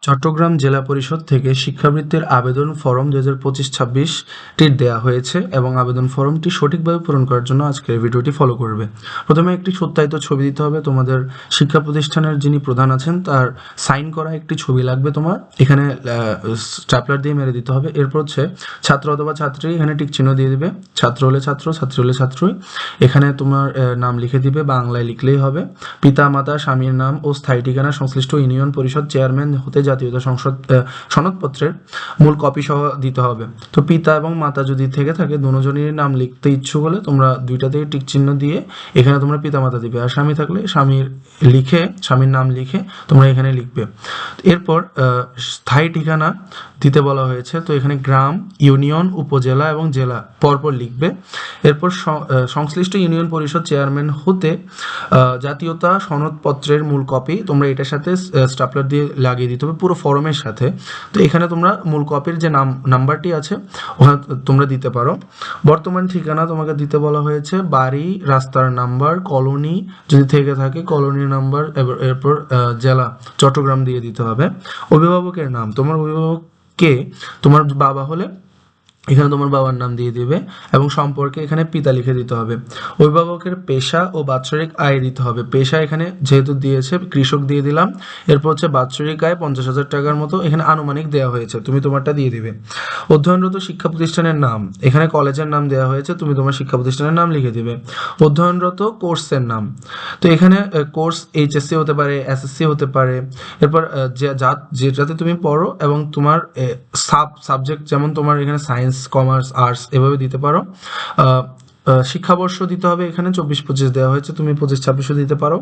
চট্টগ্রাম জেলা পরিষদ থেকে শিক্ষাবৃত্তির আবেদন ফরম 2025-26টির দেয়া হয়েছে এবং আবেদন ফরমটি সঠিকভাবে পূরণ করার জন্য আজকের ভিডিওটি ফলো করবে। প্রথমে একটি সত্যায়িত ছবি দিতে হবে। তোমাদের শিক্ষা প্রতিষ্ঠানের যিনি প্রধান আছেন তার সাইন করা একটি ছবি লাগবে। তোমার এখানে স্ট্যাপলার দিয়ে মেরে দিতে হবে। এরপর হচ্ছে ছাত্র অথবা ছাত্রী, এখানে টিক চিহ্ন দিয়ে দিবে। ছাত্র হলে ছাত্র, ছাত্রী হলে ছাত্রী। এখানে তোমার নাম লিখে দিবে, বাংলায় লিখলেই হবে। পিতা মাতা, স্বামীর নাম ও স্থায়ী ঠিকানা সংশ্লিষ্ট ইউনিয়ন পরিষদ চেয়ারম্যান হতে জাতীয়তা সংসদ সনদপত্রের মূল কপি সহ দিতে হবে। তো পিতা এবং মাতা যদি থেকে থাকে দুজনেরই নাম লিখতে ইচ্ছুক হলে তোমরা দুইটাতেই টিক চিহ্ন দিয়ে এখানে তোমরা পিতা মাতা দিবে। আর স্বামী থাকলে স্বামীর নাম লিখে তোমরা এখানে লিখবে। এরপর স্থায়ী ঠিকানা দিতে বলা হয়েছে। তো এখানে গ্রাম, ইউনিয়ন, উপজেলা এবং জেলা পরপর লিখবে। এরপর সংশ্লিষ্ট ইউনিয়ন পরিষদ চেয়ারম্যান হতে জাতীয়তা সনদপত্রের মূল কপি তোমরা এটার সাথে স্ট্যাপলার দিয়ে লাগিয়ে দিতে হবে পুরো ফর্মের সাথে। তো এখানে তোমরা মূল কপির যে নাম্বারটি আছে ওখানে তোমরা দিতে পারো। বর্তমান ঠিকানা তোমাকে দিতে বলা হয়েছে, বাড়ি, রাস্তার নাম্বার, কলোনি যদি থেকে থাকে কলোনির নাম্বার, এরপর জেলা চট্টগ্রাম দিয়ে দিতে হবে। অভিভাবকের নাম, তোমার অভিভাবক কে, তোমার বাবা হলে এখানে তোমার বাবার নাম দিয়ে দিবে এবং সম্পর্কে এখানে পিতা লিখে দিতে হবে। অভিভাবকের পেশা ও বাৎসরিক আয় দিতে হবে। পেশা এখানে যেহেতু দিয়েছে কৃষক দিয়ে দিলাম। এরপর হচ্ছে বাৎসরিক আয় 50,000 টাকার মতো এখানে আনুমানিক দেওয়া হয়েছে, তুমি তোমারটা দিয়ে দিবে। অধ্যয়নরত শিক্ষা প্রতিষ্ঠানের নাম, এখানে কলেজের নাম দেওয়া হয়েছে, তুমি তোমার শিক্ষা প্রতিষ্ঠানের নাম লিখে দিবে। অধ্যয়নরত কোর্সের নাম, তো এখানে কোর্স এইচএসসি হতে পারে, এসএসসি হতে পারে। এরপর যেটাতে তুমি পড়ো এবং তোমার সাবজেক্ট, যেমন তোমার এখানে সায়েন্স, কমার্স, আর্টস এভাবে দিতে পারো। শিক্ষাবর্ষ দিতে হবে, এখানে 24-25 দেওয়া হয়েছে, তুমি 25-26 দিতে পারো।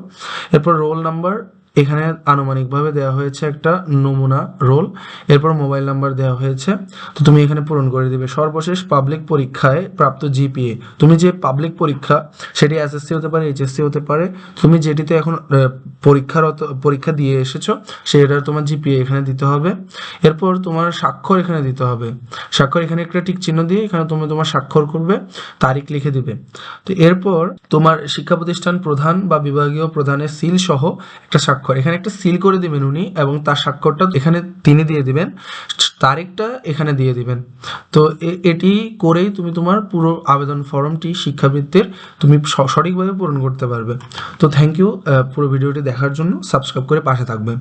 এরপর রোল নাম্বার এখানে আনুমানিকভাবে দেওয়া হয়েছে একটা নমুনা রোল। এরপর মোবাইল নাম্বার দেওয়া হয়েছে, তো তুমি এখানে পূরণ করে দিবে। সর্বশেষ পাবলিক পরীক্ষায় প্রাপ্ত জিপিএ, তুমি যে পাবলিক পরীক্ষা সেটি এসএসসি হতে পারে, এইচএসসি হতে পারে, তুমি যেটিতে এখন পরীক্ষা দিয়ে এসেছো সেটার তোমার জিপিএ এখানে দিতে হবে। এরপর তোমার স্বাক্ষর এখানে দিতে হবে। স্বাক্ষর এখানে একটা টিক চিহ্ন দিয়ে এখানে তুমি তোমার স্বাক্ষর করবে, তারিখ লিখে দিবে। তো এরপর তোমার শিক্ষা প্রতিষ্ঠান প্রধান বা বিভাগীয় প্রধানের সিল সহ একটা স্বাক্ষর এখানে একটা সিল করে দিবেন উনি, এবং তার স্বাক্ষরটা এখানে তিনি দিয়ে দিবেন, তারিখটা এখানে দিয়ে দিবেন। তো এটি করেই তুমি তোমার পুরো আবেদন ফর্মটি শিক্ষাবৃত্তির তুমি সঠিকভাবে পূরণ করতে পারবে। তো থ্যাংক ইউ পুরো ভিডিওটি দেখার জন্য। সাবস্ক্রাইব করে পাশে থাকবে।